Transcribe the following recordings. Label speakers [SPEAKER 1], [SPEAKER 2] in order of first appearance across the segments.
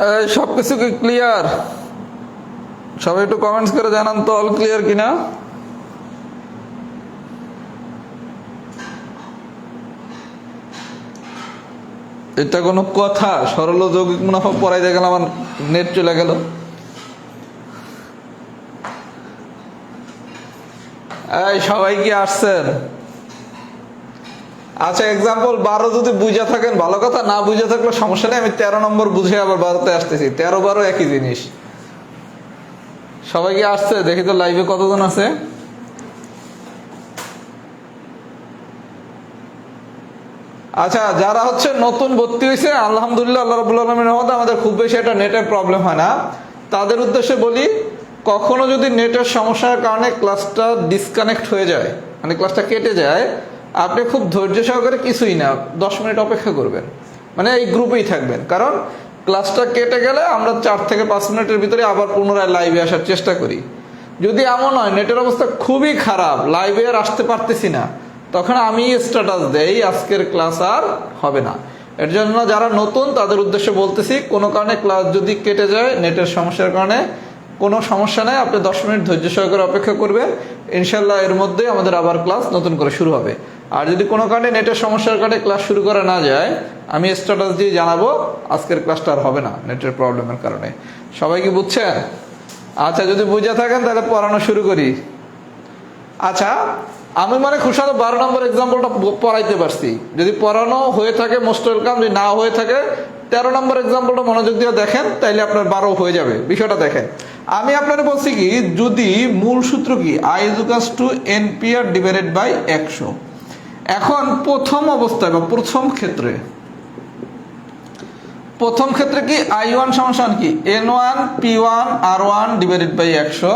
[SPEAKER 1] এই সবকিছু কি ক্লিয়ার? সবাই একটু কমেন্টস করে জানান তো অল ক্লিয়ার কিনা। এটা কোনো কথা? সরল ও যৌগিক মুনাফা পড়াইতে গেল আমার নেট চলে গেল। এই সবাই কি আসছেন? আচ্ছা, এক্সাম্পল 12 যদি বুঝে থাকেন ভালো কথা, না বুঝে থাকলে সমস্যা নেই, আমি 13 নম্বর বুঝে আবার 12তে আসতেছি। 13 12 একই জিনিস। সবাই কি আসছে? দেখি তো লাইভে কতজন আছে। আচ্ছা, যারা হচ্ছে নতুন ভর্তি হয়েছে আলহামদুলিল্লাহ, আল্লাহ রাব্বুল আলামিনের রহমতে আমাদের খুব বেশি এটা নেটের প্রবলেম হয় না। তাদের উদ্দেশ্যে বলি, কখনো যদি নেটের সমস্যার কারণে ক্লাসটা ডিসকানেক্ট হয়ে যায়, মানে ক্লাসটা কেটে যায়, আপনি খুব ধৈর্য সহকারে কিছুই না 10 মিনিট অপেক্ষা করবেন, মানে এই গ্রুপেই থাকবেন। কারণ ক্লাসটা কেটে গেলে আমরা 4 থেকে 5 মিনিটের ভিতরে আবার পুনরায় লাইভে আসার চেষ্টা করি। যদি এমন হয় নেটের অবস্থা খুবই খারাপ, লাইভে আর আসতে পারতেছি না, তখন আমি স্ট্যাটাস দেই আজকের ক্লাস আর হবে না। এর জন্য যারা নতুন তাদের উদ্দেশ্যে বলতেছি, কোনো কারণে ক্লাস যদি কেটে যায় নেটের সমস্যার কারণে, কোনো সমস্যা নেই, আপনি 10 মিনিট ধৈর্য সহকারে অপেক্ষা করবেন। ইনশাল্লাহ এর মধ্যেই আমাদের আবার ক্লাস নতুন করে শুরু হবে। আর যদি কোনো কারণে নেটের সমস্যার কারণে ক্লাস শুরু করা না যায়, আমি স্ট্যাটাস দিয়ে জানাবো আজকের ক্লাসটা আর হবে না নেটের প্রবলেমের কারণে। সবাই কি বুঝছেন? আচ্ছা, যদি বুঝে থাকেন তাহলে পড়ানো শুরু করি। আচ্ছা, আমি মানে খুশি 12 নম্বর এক্সাম্পলটা পড়াইতে পারছি। যদি পড়ানো হয়ে থাকে মোস্ট ওয়েলকাম, যদি না হয়ে থাকে 13 নম্বর এক্সাম্পলটা মনোযোগ দিয়ে দেখেন, তাইলে আপনার 12 হয়ে যাবে। বিষয়টা দেখেন, আমি আপনারা বলছি কি, যদি মূল সূত্র কি I = NPR ডিভাইডেড বাই 100। এখন প্রথম অবস্থায় বা প্রথম ক্ষেত্রে কি I1 সমান কি N1 P1 R1 divided by 100,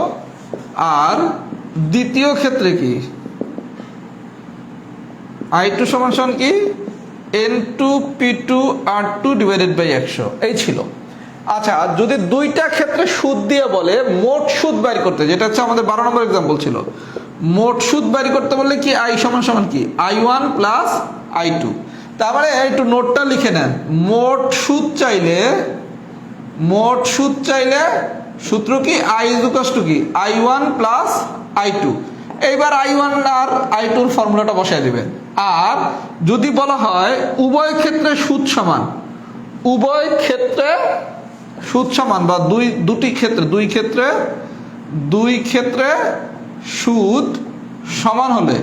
[SPEAKER 1] আর দ্বিতীয় ক্ষেত্রে কি I2 সমান কি N2 P2 R2 divided by 100। এই ছিল। আচ্ছা, যদি দুইটা ক্ষেত্রে সুদ দিয়ে বলে মোট সুদ বাইর করতে, যেটা হচ্ছে আমাদের 12 নম্বর এক্সাম্পল ছিল, মোট সুদ বাইর করতে বললে কি I সমান কি I1 প্লাস I2। তারপরে একটু নোটটা লিখে নেন, মোট সুদ চাইলে সূত্র কি I = কি I1 প্লাস I2। এইবার I1 আর I2 ফর্মুলাটা বসায় দিবেন। আর যদি বলা হয় উভয় ক্ষেত্রে সুদ সমান, বা দুই ক্ষেত্রে সুদ সমান হলে,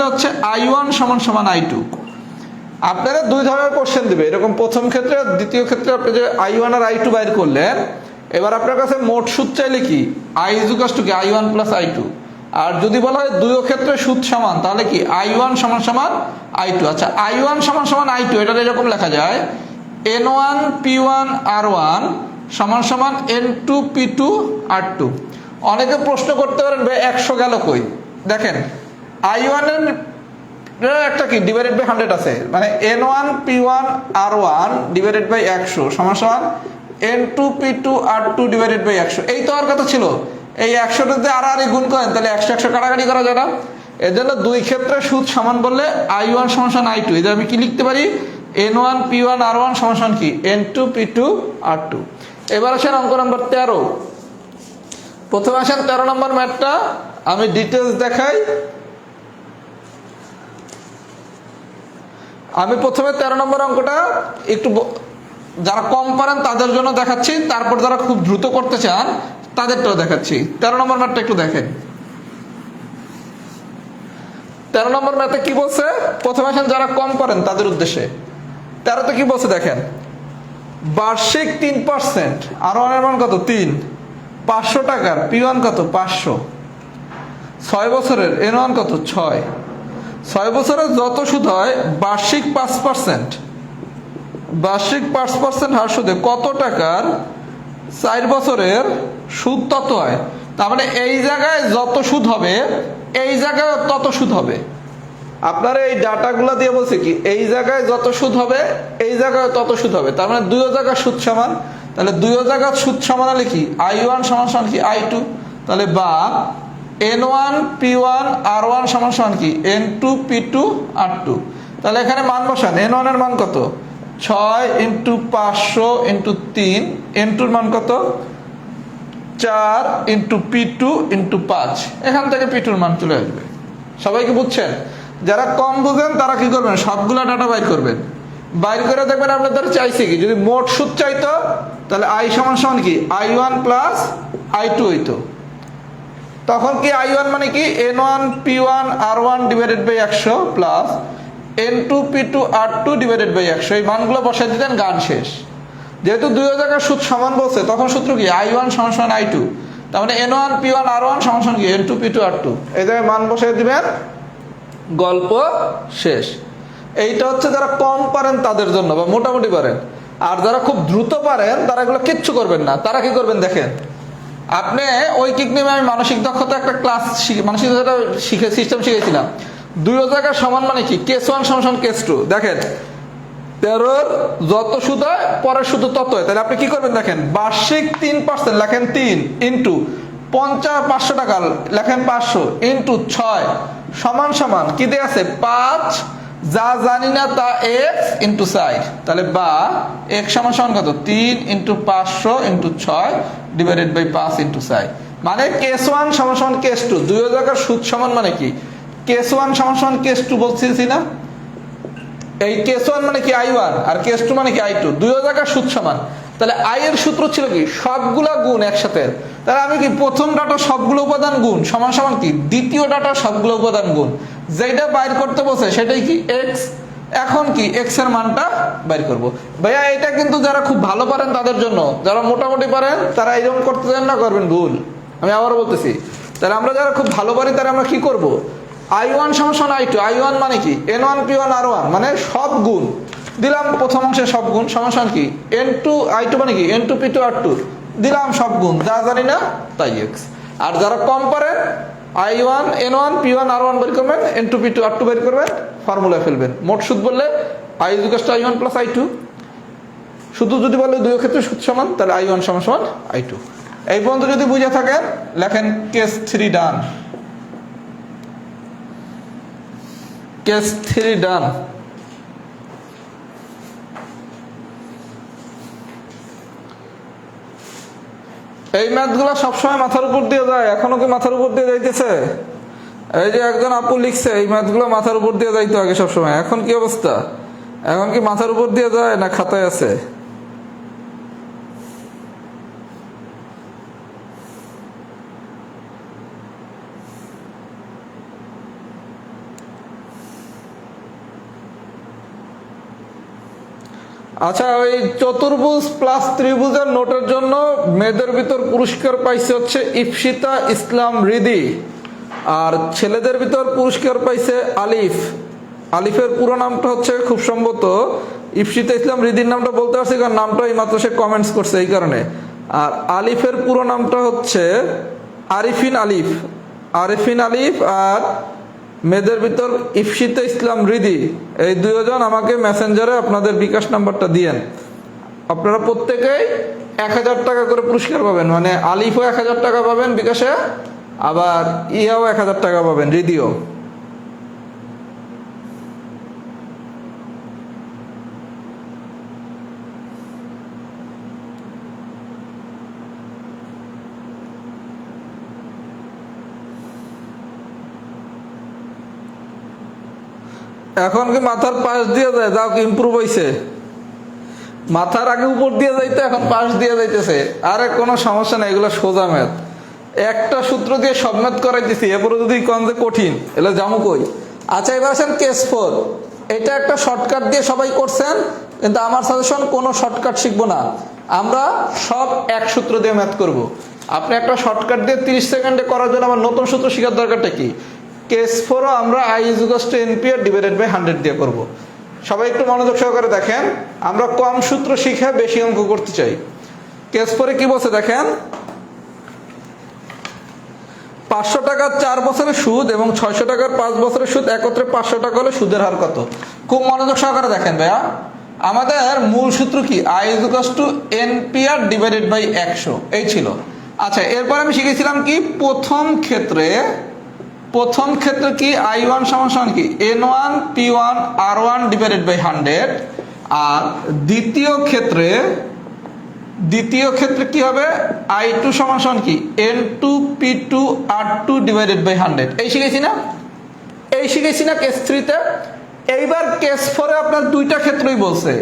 [SPEAKER 1] হচ্ছে I1 সমান I2। আপনারা দুই ধরনের কোশ্চেন দিবে এরকম, প্রথম ক্ষেত্রে আর দ্বিতীয় ক্ষেত্রে। আপনি যে I1 আর I2 বাইর করলেন, এবার আপনার কাছে মোট সুদ চাইলে কি I = কি I1 প্লাস I2। আর যদি বলা হয় দুই ক্ষেত্রে সুদ সমান, তাহলে কি I1 সমান I2। আচ্ছা, I1 সমান I2 এটা এরকম লেখা যায় N1 P1 R1 সমান N2 P2 R2। অনেকে প্রশ্ন করতে পারেন ভাই 100 গেল কই? দেখেন, I1 এর একটা কি ডিভাইডেড বাই 100 আছে, মানে N1 P1 R1 divided by 100 সমান N2 P2 R2 divided by 100। এই তো আর কথা ছিল, এই 100 যদি আর গুণ করেন তাহলে 100 কাটাকাটি করা যায় না। এর জন্য দুই ক্ষেত্রে সুদ সমান বললে I1 সমান I2। এদের আমি কি লিখতে পারি N1 P1 R1 সমান কি N2 P2 R2। এবার আসেন অঙ্ক নম্বর 13। প্রথমে আসেন 13 নম্বর ম্যাথটা, আমি ডিটেলস দেখাই। আমি প্রথমে 13 নম্বর অঙ্কটা একটু যারা কম পারেন তাদের জন্য দেখাচ্ছি, তারপর যারা খুব দ্রুত করতে চান তাদেরটাও দেখাচ্ছি। 13 নম্বর ম্যাথটা একটু দেখেন। 13 নম্বর ম্যাথে কি বলছে, প্রথমে আসেন যারা কম পারেন তাদের উদ্দেশ্যে। 13তে কি বলছে দেখেন, বার্ষিক 3%, R1 এর মান কত 3, 500 টাকার P1 কত 500, 6 বছরের N1 কত 6 বছরের যত সুদ হয় বার্ষিক 5% হার সুদে কত টাকার 4 বছরের সুদ তত হয়। তার মানে এই জায়গায় যত সুদ হবে এই জায়গায় তত সুদ হবে। আপনারা এই ডাটাগুলো দিয়ে বলছে কি এই জায়গায় যত সুদ হবে এই জায়গায় তত সুদ হবে। তার মানে দুই জায়গায় সুদ সমান, তাহলে দুই জায়গায় সুদ সমান হলে কি I1 সমান কি I2। তাহলে বা N1 P1 R1 সমান কি N2 P2 R2। তাহলে এখানে মান বসান, N1 এর মান কত 6 ইন্টু 500 ইন্টু 3, n2 মান কত 4 ইন্টু P2 ইন্টু 5, এখান থেকে P2 মান চলে আসবে। সবাইকে বুঝছেন? যারা কম বুঝেন তারা কি করবেন, সবগুলা ডাটা বাইর করবেন, বাইর করে দেখবেন আপনাদের চাইছে কি, যদি মোট সুদ চাইতো তাহলে I সমান সমান কি I1 প্লাস I2 হইতো। তখন কি I1 মানে কি N1 P1 R1 divided by 100 plus N2 P2 R2 divided by 100, এই মানগুলো বসাই দিতেন, গান শেষ। যেহেতু দুই জায়গার সুদ সমান বলছে, তখন সূত্র কি I1 সমান সমান I2, তার মানে N1 P1 R1 সমান সমান কি N2 P2 R2, এই জায়গায় মান বসাই দিবেন, গল্প শেষ। এইটা হচ্ছে যারা কম পারেন তাদের জন্য বা মোটামুটি পারেন। আর যারা খুব দ্রুত পারেন তারা এগুলো কিচ্ছু করবেন না। তারা কি করবেন দেখেন, আপনি ঐকিক নিয়মে আমি মানসিক দক্ষতা একটা ক্লাস মানসিক দক্ষতা সিস্টেম শিখেছিলাম। দুই জায়গার সমান মানে কি কেস 1 সমান সমান কেস 2। দেখেন 13 যত সুদ হয় পরের সুদ তত হয়, তাহলে আপনি কি করবেন দেখেন, বার্ষিক 3% লেখেন 3 ইন্টু 500 টাকা লেখেন 500 ইন্টু 6 সমান সমান কি দিয়ে আছে 5, যা জানি না তা x ইন্টু 4, তাহলে বা x সমান সমান কত 3 into 500 into 6 divided by 5 into 4, মানে কেস 1 সমান সমান কেস 2। দুই জায়গার সুদ সমান মানে কি কেস 1 সমান সমান কেস 2 বলছি না, এই কেস 1 মানে কি I1 আর কেস 2 মানে কি I2, দুই জায়গার সুদ সমান। তাহলে I এর সূত্র ছিল কি সবগুলা গুণ একসাথে, তাহলে আমি কি প্রথম ডাটা সবগুলো উপাদান গুণ সমান সমান কি দ্বিতীয় ডাটা সবগুলো উপাদান গুণ, যেটা বাইর করতে বসে সেটাই কি x। এখন কি x এর মানটা বাইর করব। ভাইয়া এটা কিন্তু যারা খুব ভালো পারেন তাদের জন্য, যারা মোটামুটি পারেন তারা এরকম করতে চান না, করবেন ভুল। আমি আবার বলতেছি, তাহলে আমরা যারা খুব ভালো পারি তারা আমরা কি করব, I1 সমান সমান I2, I1 মানে কি N1 P1 R1 মানে সব গুণ দিলাম, প্রথম অংশে সব গুণ সমান সমান কি N2 I2 মানে কি N2 P2 R2 দিলাম সব গুণ, যা জানি না তাই x। আর যারা কম পারেন I1 N1 P1 R1 বের করবেন, N2 P2 R2 বের করবেন, ফর্মুলা ফেলবেন। মোট সুদ বললে I = I1 প্লাস I2, শুধু যদি বলে দুই ক্ষেত্রে সুদ সমান তাহলে I1 সমান সমান I2। এই পর্যন্ত যদি বুঝে থাকেন লেখেন কেস 3 ডান, কেস 3 ডান। এই ম্যাথগুলো সবসময় মাথার উপর দিয়ে যায়, এখনো কি মাথার উপর দিয়ে যাইতেছে? এই যে একজন আপু লিখছে এই ম্যাথগুলো মাথার উপর দিয়ে যাইতো আগে সবসময়, এখন কি অবস্থা? এখন কি মাথার উপর দিয়ে যায় না খাতায় আছে? আচ্ছা, ওই চতুর্ভুজ প্লাস ত্রিভুজের নোটের জন্য মেয়েদের ভিতর পুরস্কার পাইছে হচ্ছে ইফসিতা ইসলাম রিদি, আর ছেলেদের ভিতর পুরস্কার পাইছে আলিফ। আলিফের পুরো নামটা হচ্ছে খুব সম্ভবত ইফসিতা ইসলাম রিদির নামটা বলতে পারছি কারণ নামটা এইমাত্র সে কমেন্টস করছে এই কারণে। আর আলিফের পুরো নামটা হচ্ছে আরিফিন আলিফ, আরিফিন আলিফ। আর মেয়েদের ভিতর ইফসিতা ইসলাম রিদি, এই দুজন আমাকে মেসেঞ্জারে আপনাদের বিকাশ নাম্বারটা দিয়েন। আপনারা প্রত্যেকেই 1000 টাকা করে পুরস্কার পাবেন, মানে আলিফও 1000 টাকা পাবেন বিকাশে, আবার ইয়াও 1000 টাকা পাবেন, রিদিও। এখন কি মাথার পাশ দিয়ে যায়? যাও কি ইমপ্রুভ হয়েছে? মাথার আগে উপর দিয়ে যাইতে এখন পাশ দিয়ে যাইতেছে। আরে কোনো সমস্যা নাই, এগুলো সোজা ম্যাথ। একটা সূত্র দিয়ে সব ম্যাথ করাইতেছি, এরপরে যদি কোন যে কঠিন, এগুলো জামু কই। আচ্ছা, এবার আছেন কেস 4। এটা একটা শর্টকাট দিয়ে সবাই করছেন, কিন্তু আমার সাজেশন কোনো শর্টকাট শিখবো না, আমরা সব এক সূত্র দিয়ে ম্যাথ করব। আপনি একটা শর্টকাট দিয়ে 30 সেকেন্ডে করার জন্য আমার নতুন সূত্র শেখার দরকারটা কি? কেস 4ও আমরা I = NP ডিভাইডেড বাই 100 দিয়ে করব। সবাই একটু মনোযোগ সহকারে দেখেন, আমরা কম সূত্র শিখে বেশি অঙ্ক করতে চাই। কেস 4 কি বলছে দেখেন, 500 টাকার 4 বছরের সুদ এবং 600 টাকার 5 বছরের সুদ একত্রে 500 টাকা হলে সুদের হার কত? খুব মনোযোগ সহকারে দেখেন ভাইয়া, আমাদের মূল সূত্র কি I = NPR ডিভাইডেড বাই 100 এই ছিল। আচ্ছা, এরপর আমি শিখেছিলাম কি প্রথম ক্ষেত্রে কি I1 সমান কি N1 P1 R1 divided by 100, আর দ্বিতীয় ক্ষেত্রে কি হবে I2 সমান সমান কি N2P2R2 ডিভাইডেড বাই 100। এই শিখেছি না কেস 3 তে। এইবার কেস 4 এ আপনার দুইটা ক্ষেত্রই বলছে,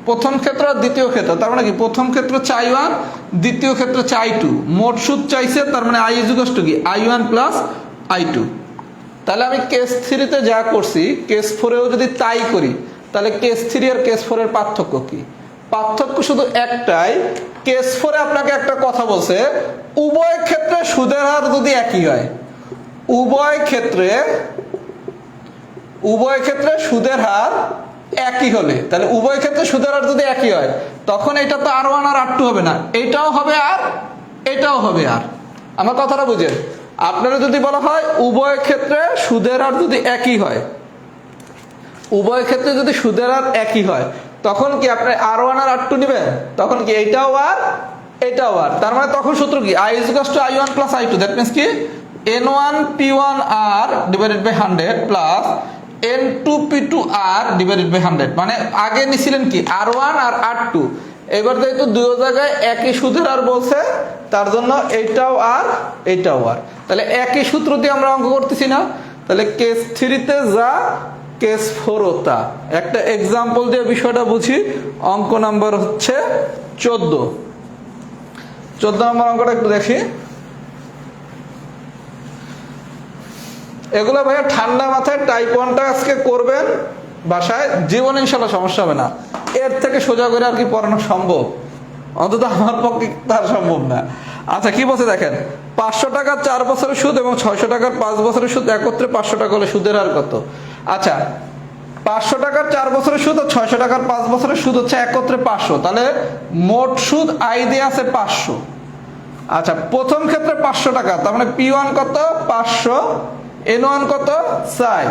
[SPEAKER 1] প্রথম ক্ষেত্র আর দ্বিতীয় ক্ষেত্র। তার মানে কি প্রথম ক্ষেত্র চাই 1, দ্বিতীয় ক্ষেত্র চাই 2, মোট সুদ চাইছে। তার মানে I = কি I1 প্লাস I2। তাহলে আমি কেস 3 তে যা করছি কেস 4 এও যদি তাই করি, তাহলে কেস 3 আর কেস 4 এর পার্থক্য কি? পার্থক্য শুধু একটাই, কেস 4 এ আপনাকে একটা কথা বলছে, উভয় ক্ষেত্রে সুদের হার যদি একই হয়, উভয় ক্ষেত্রে সুদের হার একই হলে, তাহলে উভয় ক্ষেত্রে সুদের হার যদি একই হয় তখন এটা তো R1 আর R2 হবে না, এটাও হবে আর এটাও হবে আর। আমার কথাটা বুঝেন? আপনারা যদি বলা হয় উভয় ক্ষেত্রে সুদের হার যদি একই হয়, উভয় ক্ষেত্রে যদি সুদের হার একই হয় তখন কি আপনি R1 আর R2 নেবেন? তখন কি এটাও আর এটাও আর। তার মানে তখন সূত্র কি I = I1 plus I2। That means কি N1P1R divided by 100 plus N2P2R divided by 100। মানে আগে নিছিলেন কি R1 আর R2, এবার যেহেতু দুই জায়গায় একই সুদের হার বলছে তার জন্য এইটাও আর এইটাও আর। তাহলে একই সূত্র দিয়ে আমরা অঙ্ক করতেছি না? তাহলে কেস 3 তে যা কেস 4 ও তা। একটা এক্সাম্পল দিয়ে বিষয়টা বুঝি। অঙ্ক নাম্বার হচ্ছে 14 নম্বর অঙ্কটা একটু দেখি। এগুলো ভাইয়া ঠান্ডা মাথায় টাইপ 1টা আজকে করবেন বাসায়, জীবনে ইনশাল্লাহ সমস্যা হবে না। এর থেকে সোজা করে আর কি পড়ানো সম্ভব? অন্তত আমার পক্ষে তার সম্ভব না। আচ্ছা কি বলছে দেখেন, 500 টাকার 4 বছরের সুদ এবং 600 টাকার 5 বছরের সুদ একত্রে 500 টাকা হলে সুদের হার কত? আচ্ছা 500 টাকার 4 বছরের সুদ আর 600 টাকার 5 বছরের সুদ হচ্ছে একত্রে 500, তাহলে মোট সুদ আই দিয়ে আছে 500। আচ্ছা প্রথম ক্ষেত্রে 500 টাকা, তার মানে P1 কত 500, N1 কত 4,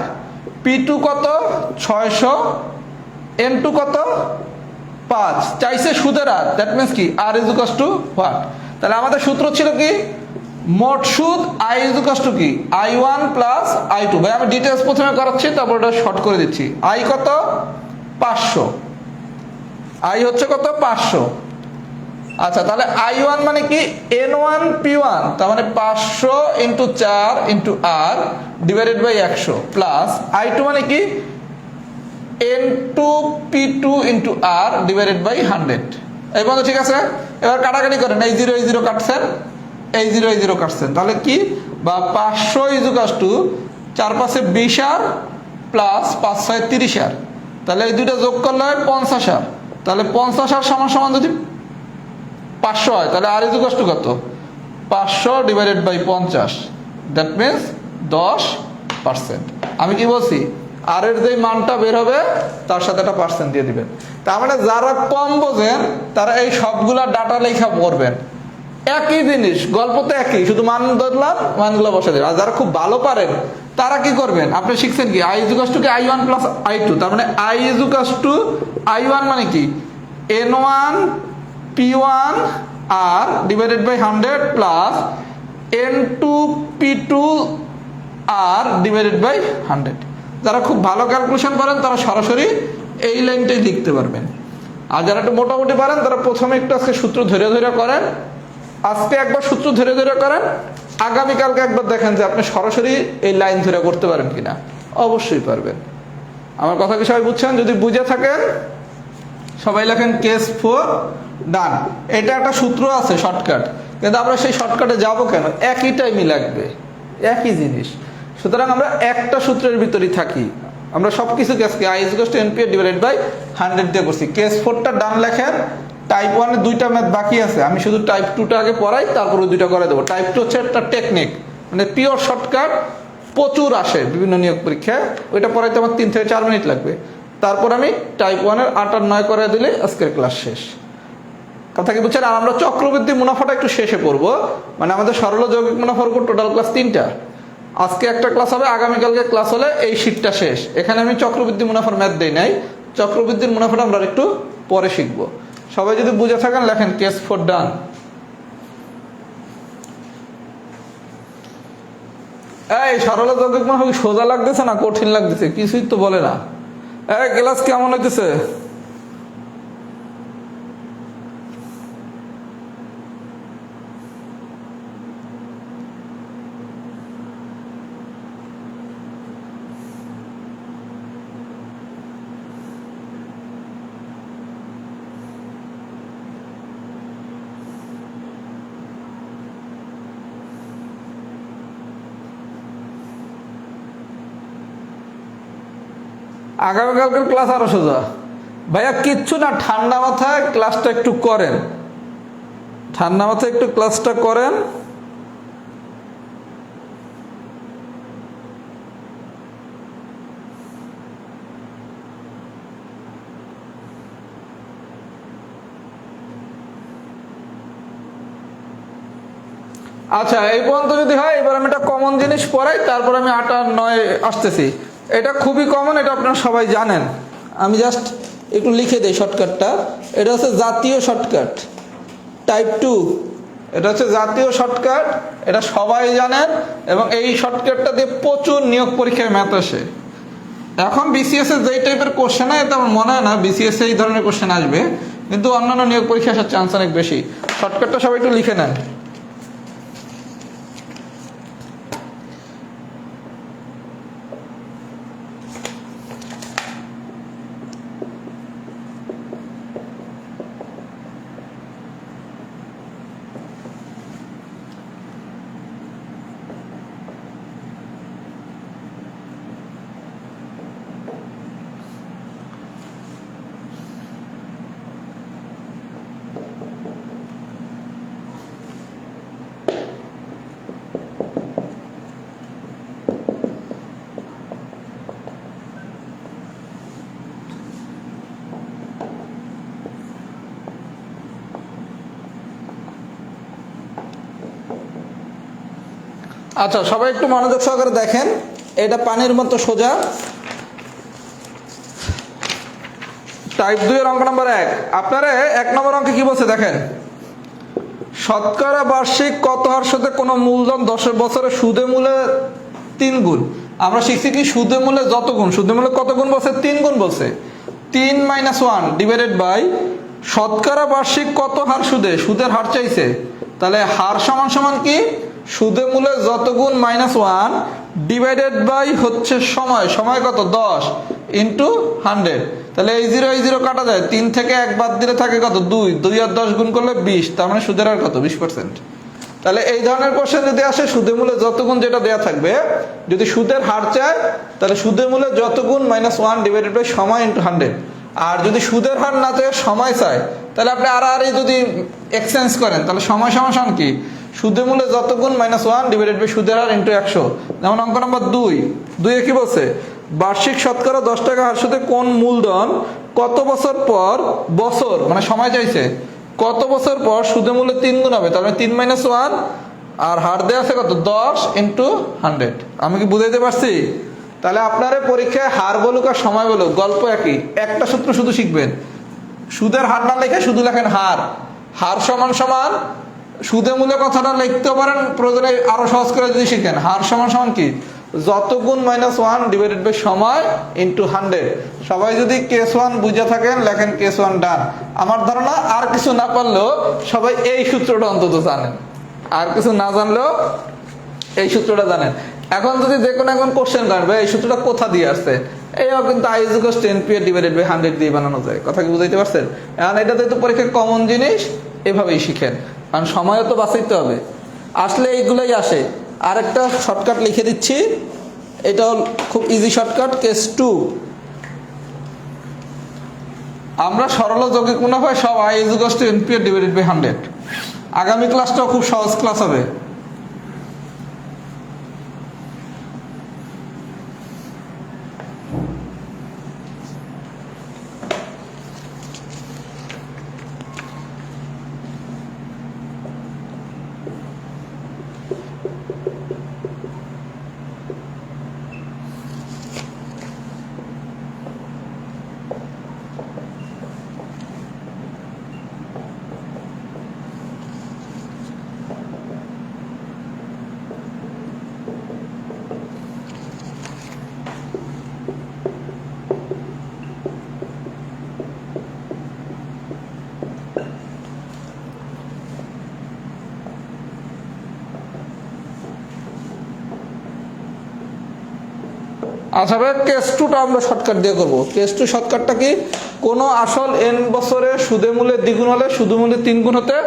[SPEAKER 1] P2 কত 600, N2 কত 5। চাইছে সুদের হার, দ্যাট মিন্স কি R = হোয়াট? তাহলে আমাদের সূত্র ছিল কি মোট সুদ I = কি I1 প্লাস I2। ভাই আমি ডিটেলস প্রথমে করাচ্ছি, তারপর ওটা শর্ট করে দিচ্ছি। I কত 500, I হচ্ছে কত 500। আচ্ছা তাহলে I1 মানে কি N1P1, তার মানে 500 × 4 × R divided by 100 plus I2 মানে কি N2P2 × R ডিভাইডেড বাই 100। এই পর্যন্ত ঠিক আছে? এবার কাটাকাটি করেন, এই 0 এই 0 কাটছেন, এই 0 এই 0 কাটছেন, তাহলে কি বা 500 = 4 × 5 = 20 R প্লাস 5 × 6 = 30 R। তাহলে এই দুইটা যোগ করলে হয় 50 R। তাহলে 50 R সমান যদি 500 হয় তাহলে R = কত 500 ডিভাইডেড বাই 50, দ্যাট মিন্স 10%। আমি কি বলছি আর এর যে মানটা বের হবে তার সাথে একটা পার্সেন্ট দিয়ে দিবেন। তার মানে যারা কম বোঝেন তারা এই সবগুলা ডাটা লেখা পড়বেন, একই জিনিস, গল্প তো একই, শুধু মান ধরলাম মানগুলো বসে দিলাম। আর যারা খুব ভালো পারেন তারা কি করবেন, আপনি শিখছেন কি I = কি I1 প্লাস I2, তার মানে I = I1 মানে কি N1P1 R divided by 100 plus N2P2 R divided by 100। যারা খুব ভালো ক্যালকুলেশন পারেন তারা সরাসরি এই লাইনটাই লিখতে পারবেন। আর যারা একটু মোটামুটি পারেন তারা প্রথমে একটু আজকে সূত্র ধরে ধরে করেন, আজকে একবার সূত্র ধরে ধরে করেন, আগামীকালকে একবার দেখেন যে আপনি সরাসরি এই লাইন ধরে করতে পারেন কিনা। অবশ্যই পারবেন। আমার কথা কি সবাই বুঝছেন? যদি বুঝে থাকেন সবাই লেখেন কেস 4 ডান। এটা একটা সূত্র আছে শর্টকাট, কিন্তু আমরা সেই শর্টকাটে যাব কেন? একই টাইমই লাগবে, একই জিনিস। সুতরাং আমরা একটা সূত্রের ভিতরেই থাকি। আমরা সবকিছু আজকে I = NPR ডিভাইডেড বাই 100 দিয়ে করছি। কেস 4টা ডান লেখেন। টাইপ 1 এর দুইটা ম্যাথ বাকি আছে, আমি শুধু টাইপ 2টা আগে পড়াই, তারপর ওই দুইটা করে দেবো। টাইপ 2 হচ্ছে একটা টেকনিক, মানে পিওর শর্টকাট, প্রচুর আসে বিভিন্ন নিয়োগ পরীক্ষায়। ওইটা পড়াইতে আমার 3 থেকে 4 মিনিট লাগবে। তারপর আমি টাইপ 1 এর 8 আর 9 করে দিলে আজকের ক্লাস শেষ। কথা কি বুঝছেন? আর আমরা চক্রবৃদ্ধি মুনাফাটা একটু শেষে পড়বো, মানে আমাদের সরল ও যৌগিক মুনাফার উপর টোটাল ক্লাস 3টা। আজকে একটা ক্লাস হবে, আগামীকালকে ক্লাস হলে এই শীটটা শেষ। এখানে আমি চক্রবৃদ্ধি মুনাফার ম্যাথ দেই নাই, চক্রবৃদ্ধির মুনাফাটা আমরা একটু পরে শিখবো। সবাই যদি বুঝে থাকেন লেখেন কেস 4 ডান। এই সরল যৌগিক মুনাফা সোজা লাগতেছে না কঠিন লাগতেছে? কিছুই তো বলে না। এই ক্লাস কেমন হইতেছে? আগামীকালকের ক্লাস আরো সোজা ভাইয়া, কিচ্ছু না, ঠান্ডা মাথায় ক্লাসটা একটু করেন, ঠান্ডা মাথায় একটু ক্লাসটা করেন। আচ্ছা, এই পর্যন্ত যদি হয়, এবার আমি একটা কমন জিনিস পড়াই, তারপর আমি 8 আর 9 আসতেছি। এটা খুবই কমন, এটা আপনারা সবাই জানেন। আমি জাস্ট একটু লিখে দিই শর্টকাটটা। এটা হচ্ছে জাতীয় শর্টকাট টাইপ 2। এটা হচ্ছে জাতীয় শর্টকাট, এটা সবাই জানেন, এবং এই শর্টকাটটা দিয়ে প্রচুর নিয়োগ পরীক্ষায় ম্যাথ আসে। এখন বিসিএস এর যেই টাইপের কোশ্চেন হয়, এটা আমার মনে হয় না বিসিএস এই ধরনের কোশ্চেন আসবে, কিন্তু অন্যান্য নিয়োগ পরীক্ষা আসার চান্স অনেক বেশি। শর্টকাটটা সবাই একটু লিখে নেন। আচ্ছা, সবাই একটু মনোযোগ সহকারে দেখেন, এটা পানির মতো সোজা। টাইপ 2 এর অঙ্ক নাম্বার 1। আপনারা 1 নম্বর অঙ্কে কি বলছে দেখেন, শতকরা বার্ষিক কত হার সাথে কোনো মূলধন 10 বছরে সুদে মূলে 3 গুণ। আমরা শিখছি কি সুদে মূলে যত গুণ, সুদে মূলে কত গুণ বলছে, 3 গুণ বলছে। 3 - 1 ডিভাইডেড বাই শতকরা বার্ষিক কত হার সুদে, সুদের হার চাইছে, তাহলে হার সমান সমান কি সুদে মূলে যত গুণ -1 ডিভাইডেড বাই হচ্ছে সময়, সময় কত 10 ইন্টু 100। তাহলে এই 0 এই 0 কাটা যায়, 3 থেকে 1 বাদ দিলে থাকে কত 2, 2 আর 10 গুণ করলে 20, তার মানে সুদের হার কত 20%। তাহলে এই ধরনের কোশ্চেন যদি আসে, সুদে মূলে যত গুণ যেটা দেয়া থাকবে, যদি সুদের হার চায় তাহলে সুদে মূলে যত গুণ -1 ডিভাইডেড বাই সময় ইন্টু 100। আর যদি সুদের হার না চায় সময় চায়, তাহলে আপনি আর যদি এক্সচেঞ্জ করেন, তাহলে সময় সমান কি সুদে মূলে যত গুণ -1 ডিভাইডেড বাই সুদের হার ইন্টু 100। যেমন অঙ্ক নাম্বার 2 এ কি বলছে, বার্ষিক শতকরা 10 টাকা হার সাথে কোন মূলধন কত বছর পর, বছর মানে সময় চাইছে, কত বছর পর সুদে মূলে 3 গুণ হবে, তার মানে 3 - 1 আর হার দেওয়া আছে কত 10 ইন্টু 100। আমি কি বুঝাইতে পারছি? তাহলে আপনারা পরীক্ষায় হার বলুক আর সময় বলুক, গল্প একই, একটা সূত্র শুধু শিখবেন, সুদের হার না লেখে শুধু লেখেন হার, হার সমান সমান সুদে মূলে কথাটা লিখতে পারেন, প্রয়োজনে আরো সহজ করে যদি শিখেন, হার সমান সমান কি যত গুণ -1 ডিভাইডেড বাই সময় ইন্টু 100। সবাই যদি কেস 1 বুঝে থাকেন, লেখেন কেস 1 ডান। আমার ধারণা আর কিছু না পারলেও সবাই এই সূত্রটা অন্তত জানেন, আর কিছু না জানলেও এই সূত্রটা জানেন। এখন যদি যে কোনো এখন কোশ্চেন কাটবে, এই সূত্রটা কোথা দিয়ে আসছে, এইও কিন্তু I = 10p ডিভাইডেড বাই 100 দিয়ে বানানো যায়। কথা কি বুঝাইতে পারছেন? এখন এটা যেহেতু পরীক্ষায় কমন জিনিস, এভাবেই শিখেন, কারণ সময়ও তো বাঁচাইতে হবে, আসলে এইগুলোই আসে। আরেকটা শর্টকাট লিখে দিচ্ছি, এটাও খুব ইজি শর্টকাট, কেস 2। আমরা সরল যৌগিক মুনাফা সব I = 10p ডিভাইডেড বাই 100। আগামী ক্লাসটাও খুব সহজ ক্লাস হবে। আচ্ছা ভাই, কেস 2টা আমরা শর্টকাট দিয়ে করবো। কেস 2 শর্টকাটটা কি, কোন আসল n বছরে সুদে মূলে দ্বিগুণ হলে সুদে মূলে 3 গুণ হতে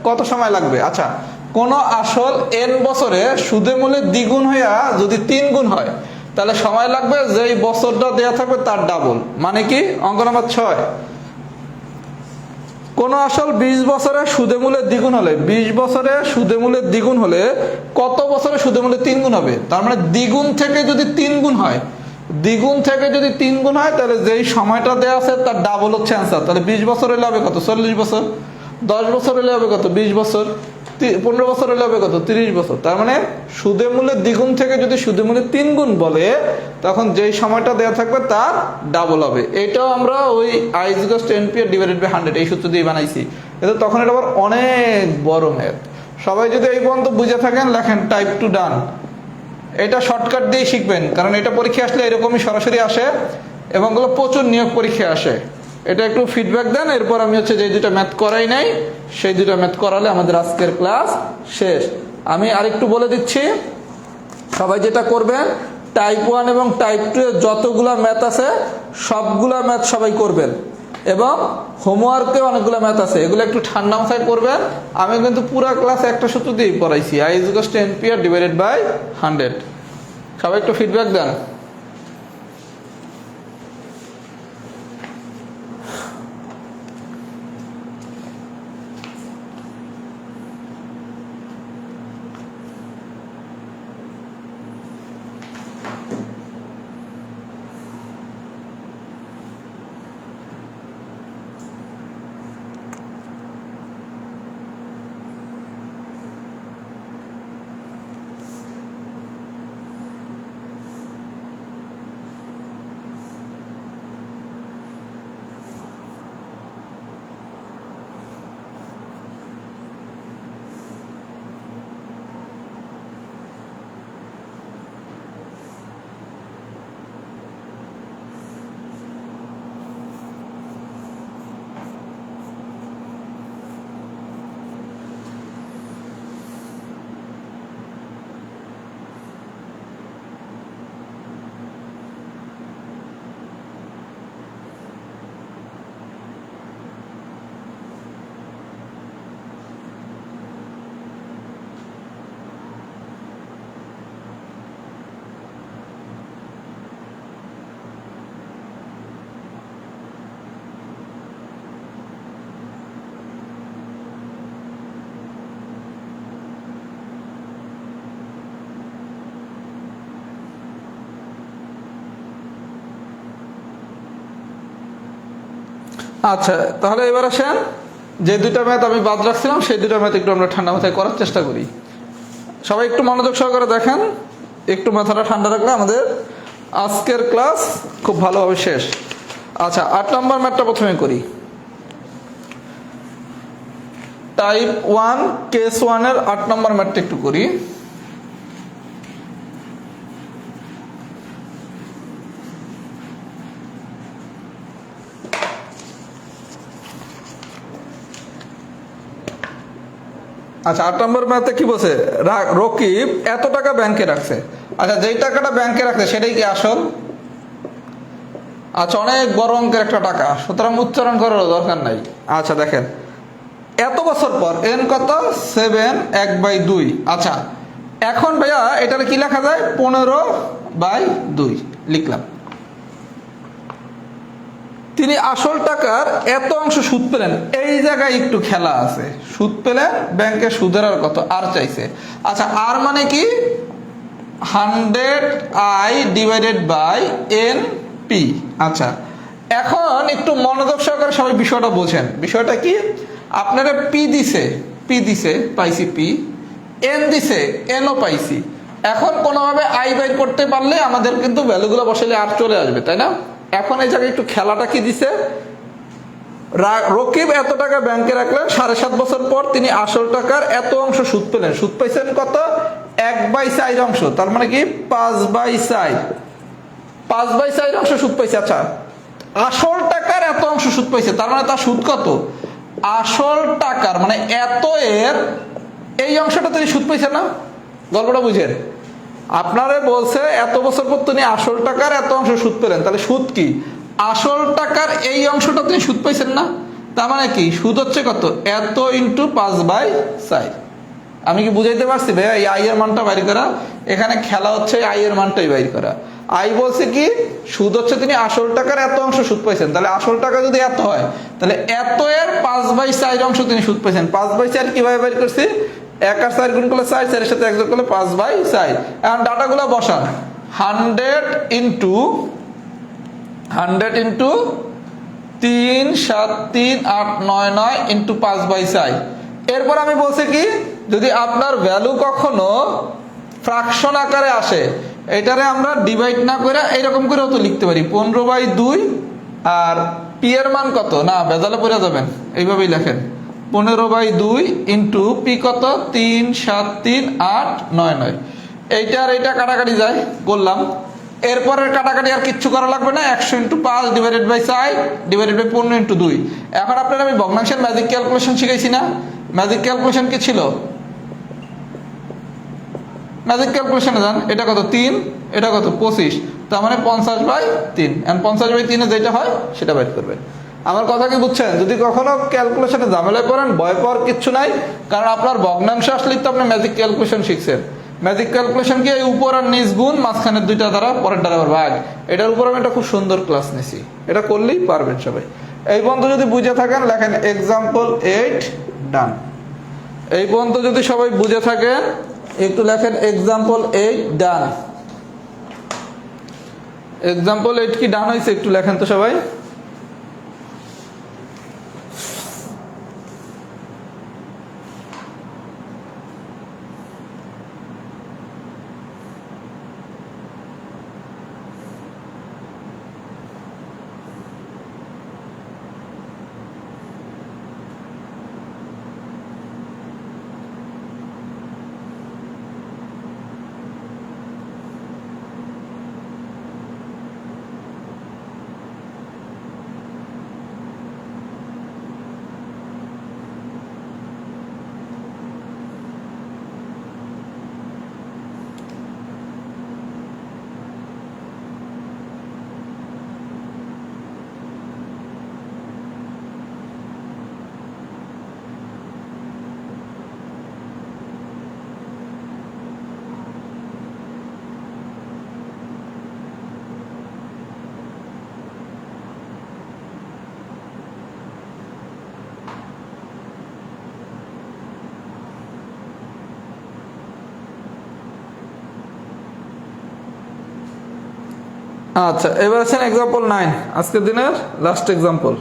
[SPEAKER 1] কত সময় লাগবে। আচ্ছা, কোন আসল n বছরে সুদে মূলে দ্বিগুণ হইয়া যদি 3 গুণ হয়, তাহলে সময় লাগবে যেই বছরটা দেয়া থাকবে তার ডাবল। মানে কি, অঙ্ক নাম্বার 6, কোন আসল 20 বছরে সুদে মূলের দ্বিগুণ হলে, 20 বছরে সুদে মূলের দ্বিগুণ হলে কত বছরে সুদে মূলের 3 গুণ হবে? তার মানে দ্বিগুণ থেকে যদি 3 গুণ হয়, দ্বিগুণ থেকে যদি 3 গুণ হয়, তাহলে যেই সময়টা দেওয়া আছে তার ডাবল হচ্ছে অ্যান্সার। তাহলে 20 বছর হলে হবে কত? 40 বছর। 10 বছর হলে হবে কত? 20 বছর। 15 বছর হলে হবে কত? 30 বছর। তার মানে সুদে মূলের দ্বিগুণ থেকে যদি সুদে মূলের 3 গুণ বলে, তখন যেই সময়টা দেওয়া থাকবে তার ডাবল হবে। এটাও আমরা ওই I = NP ডিভাইডেড বাই 100 এই সূত্র দিয়ে বানাইছি। কিন্তু তখন এটা আবার অনেক বড় ম্যাথ। সবাই যদি এই পর্যন্ত বুঝে থাকেন, লেখেন টাইপ 2 ডান। এটা শর্টকাট দিয়ে শিখবেন, কারণ এটা পরীক্ষা আসলে এরকমই সরাসরি আসে এবং এগুলো প্রচুর নিয়োগ পরীক্ষা আসে। এটা একটু ফিডব্যাক দেন। এরপর আমি হচ্ছে যে দুটো ম্যাথ করাই নাই, সেই দুটো ম্যাথ করালে আমাদের আজকের ক্লাস শেষ। আমি আরেকটু বলে দিচ্ছি, সবাই যেটা করবেন, টাইপ 1 এবং টাইপ 2 এর যতগুলা ম্যাথ আছে সবগুলা ম্যাথ সবাই করবেন, এবং হোমওয়ার্কে অনেকগুলো ম্যাথ আছে, এগুলো একটু ঠান্ডা মাথায় করবেন। আমি কিন্তু পুরো ক্লাস একটা সূত্র দিয়েই পড়াইছি, I = NP ডিভাইডেড বাই 100। সবাই একটু ফিডব্যাক দেন। আচ্ছা, তাহলে এবার আসেন, যে দুইটা ম্যাথ আমি বাদ রাখছিলাম সেই দুইটা ম্যাথ একটু আমরা ঠান্ডা মাথায় করার চেষ্টা করি। সবাই একটু মনোযোগ সহকারে দেখেন, একটু মাথাটা ঠান্ডা রাখলে আমাদের আজকের ক্লাস খুব ভালোভাবে শেষ। আচ্ছা, 8 নম্বর ম্যাথটা প্রথমে করি। টাইপ 1 কেস 1 এর 8 নম্বর ম্যাথটা একটু করি। আচ্ছা, 8 নম্বর ম্যাথে কি বলছে, রকিব এত টাকা ব্যাংকে রাখছে। আচ্ছা, যেই টাকাটা ব্যাংকে রাখছে সেটাই কি আসল? আচ্ছা, অনেক বড় অঙ্কের একটা টাকা, সুতরাং উচ্চারণ করার দরকার নাই। আচ্ছা দেখেন, এত বছর পর n কত? 7/1/2। আচ্ছা, এখন ভাইয়া এটার কি লেখা যায়? 15/2 লিখলাম। তিনি আসল টাকার এত অংশ সুদ পেলেন। এই জায়গায় একটু খেলা আছে, সুদ পেলেন, ব্যাংকে সুদের আর কত আর চাইছে। আচ্ছা, আর মানে কি? 100i divided by NP। আচ্ছা, এখন একটু মনোযোগ সহকারে সবাই বিষয়টা বোঝেন। বিষয়টা কি? আপনারা P দিছে পাইছি P, N দিছে Nও পাইছি। এখন কোনোভাবে I বাইর করতে পারলে আমাদের কিন্তু ভ্যালুগুলো বসালে আর চলে আসবে, তাই না? এখন এই জায়গায় একটু খেলাটা কি দিছে, রকিব এত টাকা ব্যাংকে রাখলেন, 7.5 বছর পর তিনি আসল টাকার এত অংশ সুদ পেলেন। সুদ পাইছেন কত? 1/4 অংশ, তার মানে কি 5/4 অংশ সুদ পাইছে। আচ্ছা, আসল টাকার এত অংশ সুদ পাইছে, তার মানে তার সুদ কত? আসল টাকার মানে এত এর এই অংশটা তিনি সুদ পাইছে না? গল্পটা বুঝেন। আপনারে বলছে এত বছর পর তিনি আসল টাকার এত অংশ সুদ পেলেন, তাহলে সুদ কি? আসল টাকার এই অংশটা তিনি সুদ পাইছেন না? তার মানে কি? সুদ হচ্ছে কত? এত ইন্টু 5/4। আমি কি বুঝাইতে পারছি ভাইয়া? এই আই এর মানটা বাইর করা, এখানে খেলা হচ্ছে আই এর মানটাই বাইর করা। আই বলছে কি সুদ হচ্ছে তিনি আসল টাকার এত অংশ সুদ পাইছেন, তাহলে আসল টাকা যদি এত হয় তাহলে এত এর 5/4 অংশ তিনি সুদ পাইছেন। 5/4 কিভাবে বের করছি, 1 আর 4 গুণ করলে 4, 4 এর সাথে 1 যোগ করলে 5/4। এখন ডাটাগুলো বসান, 100 ইন্টু 3 7 3 8 9 9 ইন্টু 5/4। এরপর আমি বলছি কি যদি আপনার ভ্যালু কখনো ফ্র্যাকশন আকারে আসে, এটারে আমরা ডিভাইড না করে এইরকম করেও তো লিখতে পারি 15/2। আর পি এর মান কত, না ভেজালে পড়ে যাবেন, এইভাবেই লেখেন 15/2 ইন্টু পি কত 3 7 3 8 9 9। এইটা আর এইটা কাটাকাটি যায়, করলাম। এরপরের কাটাকাটি আর কিচ্ছু করা লাগবে না, 100 into 5 divided by 4 divided by 15 into 2। এখন আপনার আমি ভগ্নাংশের ম্যাজিক ক্যালকুলেশন শিখাইছি না? ম্যাজিক ক্যালকুলেশন কি ছিল? ম্যাজিক ক্যালকুলেশনে যান, এটা কত 3, এটা কত 25, তার মানে 50/3। এন্ড 50/3 যেটা হয় সেটা বের করবেন। আমার কথা কি বুঝছেন? যদি কখনো ক্যালকুলেশনে ঝামেলায় পড়েন, ভয় পাওয়ার কিচ্ছু নাই, কারণ আপনার ভগ্নাংশ আসলেই তো আপনি ম্যাজিক ক্যালকুলেশন শিখছেন। ম্যাজিক ক্যালকুলেশন কি এই উপর আর নিচ গুণ, মাঝখানের দুইটা দ্বারা পরের দ্বারা আবার ভাগ। এটার উপর আমি একটা খুব সুন্দর ক্লাস নিছি, এটা করলেই পারবেন সবাই। এই পর্যন্ত যদি বুঝে থাকেন লেখেন এক্সাম্পল 8 ডান। এই পর্যন্ত যদি সবাই বুঝে থাকেন একটু লেখেন এক্সাম্পল 8 ডান। এক্সাম্পল 8 কি ডান হয়েছে একটু লেখেন তো সবাই। আচ্ছা, এবার আছেন এক্সাম্পল 9, আজকের দিনের লাস্ট এক্সাম্পল।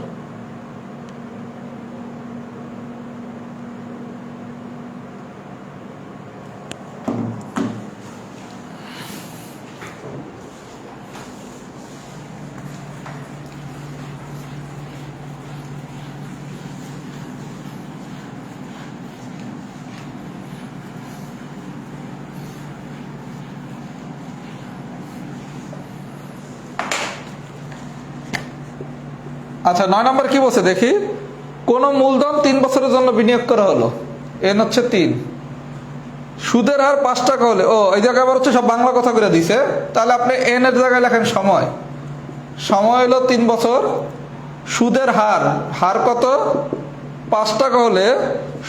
[SPEAKER 1] আচ্ছা, 9 নম্বর কি বলছে দেখি। কোন মূলধন 3 বছরের জন্য বিনিয়োগ করা হলো, এন হচ্ছে 3, সুদের হার 5 টাকা হলে, ও এই জায়গায় আবার হচ্ছে সব বাংলা কথা করে দিছে, তাহলে আপনি এন এর জায়গায় লেখেন সময়। সময় হলো 3 বছর, সুদের হার, হার কত 5 টাকা হলে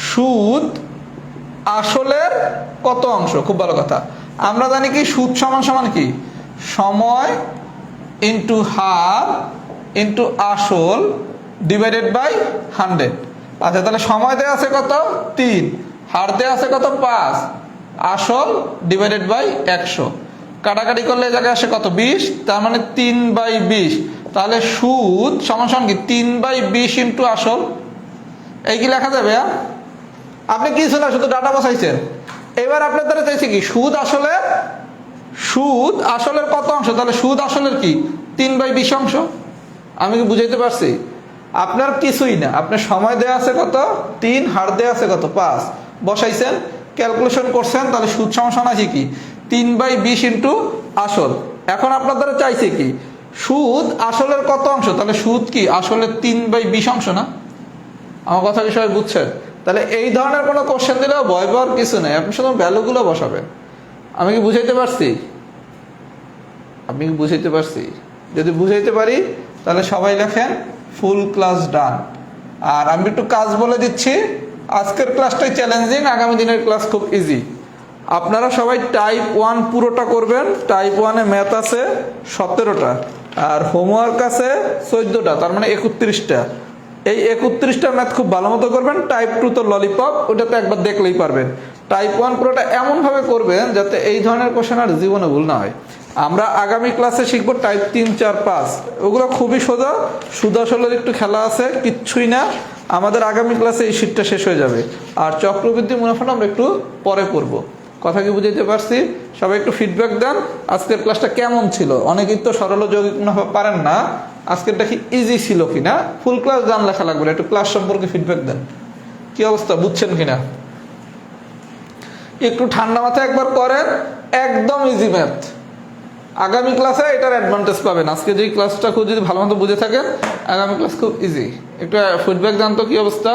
[SPEAKER 1] সুদ আসলের কত অংশ। খুব ভালো কথা, আমরা জানি কি সুদ সমান সমান কি সময় ইন্টু হার ইন্টু আসল ডিভাইডেড বাই 100। আচ্ছা, তাহলে সময় দেওয়া আছে কত 3, হার দেওয়া আছে কত 5, আসল ডিভাইডেড বাই 100। কাটাকাটি করলে এই জায়গায় আসে কত 20, তার মানে 3/20। তাহলে সুদ সমান সমান কি 3/20 ইন্টু আসল। এই কি লেখা যাবে? আপনি কিছু না, শুধু ডাটা বসাইছেন। এবার আপনার দ্বারা চাইছে কি সুদ আসলের কত অংশ, তাহলে সুদ আসলের কি 3/20 অংশ। আমি কি বুঝাইতে পারছি? আপনার কিছুই না, আপনার সময় দেওয়া আছে কত 3, হার দেওয়া আছে কত 5, বসাইছেন, ক্যালকুলেশন করছেন, তাহলে সুদ সমান আছে কি 3/20 ইন্টু আসল। এখন আপনার দ্বারা চাইছে কি সুদ আসলের কত অংশ, তাহলে সুদ কি আসলের 3/20 অংশ না? আমার কথা কি সবাই বুঝছেন? তাহলে এই ধরনের কোনো কোশ্চেন দিলেও ভয় পাওয়ার কিছু নেই, আপনি শুধু ভ্যালুগুলো বসাবেন। আমি কি বুঝাইতে পারছি? যদি বুঝাইতে পারি তাহলে সবাই লেখেন ফুল ক্লাস ডান। আর আমি একটু কাজ বলে দিচ্ছি, আজকের ক্লাসটাই চ্যালেঞ্জিং, আগামী দিনের ক্লাস খুব ইজি। আপনারা সবাই টাইপ 1 পুরোটা করবেন। টাইপ 1-এ ম্যাথ আছে 17টা, আর হোমওয়ার্ক আছে 14টা, তার মানে 31টা। এই 31টা ম্যাথ খুব ভালো মতো করবেন। টাইপ 2 তো ললিপপ, ওটা তো একবার দেখলেই পারবেন। টাইপ 1 পুরোটা এমনভাবে করবেন যাতে এই ধরনের কোশ্চেন আর জীবনে ভুল না হয়। আমরা আগামী ক্লাসে শিখবো টাইপ 3, 4, 5, ওগুলো খুবই সোজা। সুদা আসলের একটু খেলা আছে, কিচ্ছুই না। আমাদের আগামী ক্লাসে এই শীটটা শেষ হয়ে যাবে। আর চক্রবৃদ্ধি মুনাফাটা আমরা একটু পরে করব। কথা কি বুঝাইতে পারছি? সবাই একটু ফিডব্যাক দেন আজকের ক্লাসটা কেমন ছিল। অনেকেই তো সরল ও যৌগিক মুনাফা পারেন না, আজকেরটা কি ইজি ছিল কিনা। ফুল ক্লাস জান লেখা লাগবে না, একটু ক্লাস সম্পর্কে ফিডব্যাক দেন। কি অবস্থা, বুঝছেন কিনা? একটু ঠান্ডা মাথায় একবার করেন, একদম ইজি ম্যাথ। আগামী ক্লাসে এটার অ্যাডভান্টেজ পাবেন। আজকে যে ক্লাসটা খুব যদি ভালো মতো বুঝে থাকেন, আগামী ক্লাস খুব ইজি। একটু ফিডব্যাক জানতো কি অবস্থা।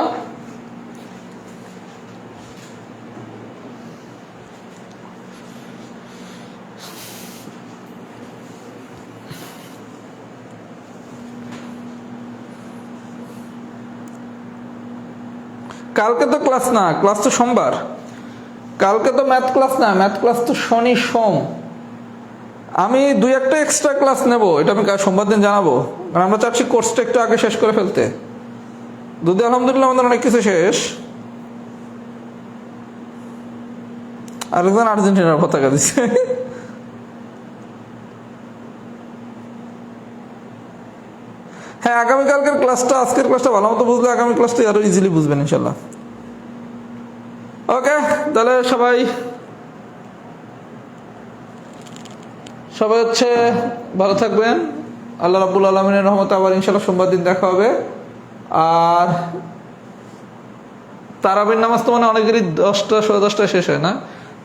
[SPEAKER 1] কালকে তো ক্লাস না, ক্লাস তো সোমবার। কালকে তো ম্যাথ ক্লাস না, ম্যাথ ক্লাস তো শনি সোম। আমি 2-1টা এক্সট্রা ক্লাস নেব, এটা আমি সোমবার দিন জানাবো। কারণ আমরা চাচ্ছি কোর্সটা একটু আগে শেষ করে ফেলতে। যদি আলহামদুলিল্লাহ আমাদের অনেক কিছু শেষ। আরেকজন আর্জেন্টিনার পতাকা দিচ্ছে। হ্যাঁ, আগামীকালকের ক্লাসটা আজকের ক্লাসটা ভালো মতো বুঝলে আগামী ক্লাসটা আরো ইজিলি বুঝবেন ইনশাল্লাহ। ওকে, তাহলে সবাই হচ্ছে ভালো থাকবেন। আল্লাহ রাব্বুল আলামিনের রহমতে আবার ইনশাল্লাহ সোমবার দিন দেখা হবে। আর তারাবির নামাজ তো মানে অনেকেরই 10টা 10:30টায় শেষ হয় না।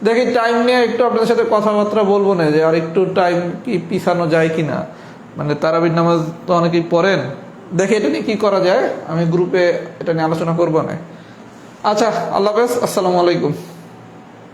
[SPEAKER 1] দেখি টাইম নিয়ে একটু আপনাদের সাথে কথাবার্তা বলবো না, যে আর একটু টাইম কি পিছানো যায় কিনা। মানে তারাবির নামাজ তো অনেকেই পড়েন, দেখি এটা নিয়ে কি করা যায়। আমি গ্রুপে এটা নিয়ে আলোচনা করবো না। আচ্ছা, আল্লাহ হাফেজ, আসসালামু আলাইকুম।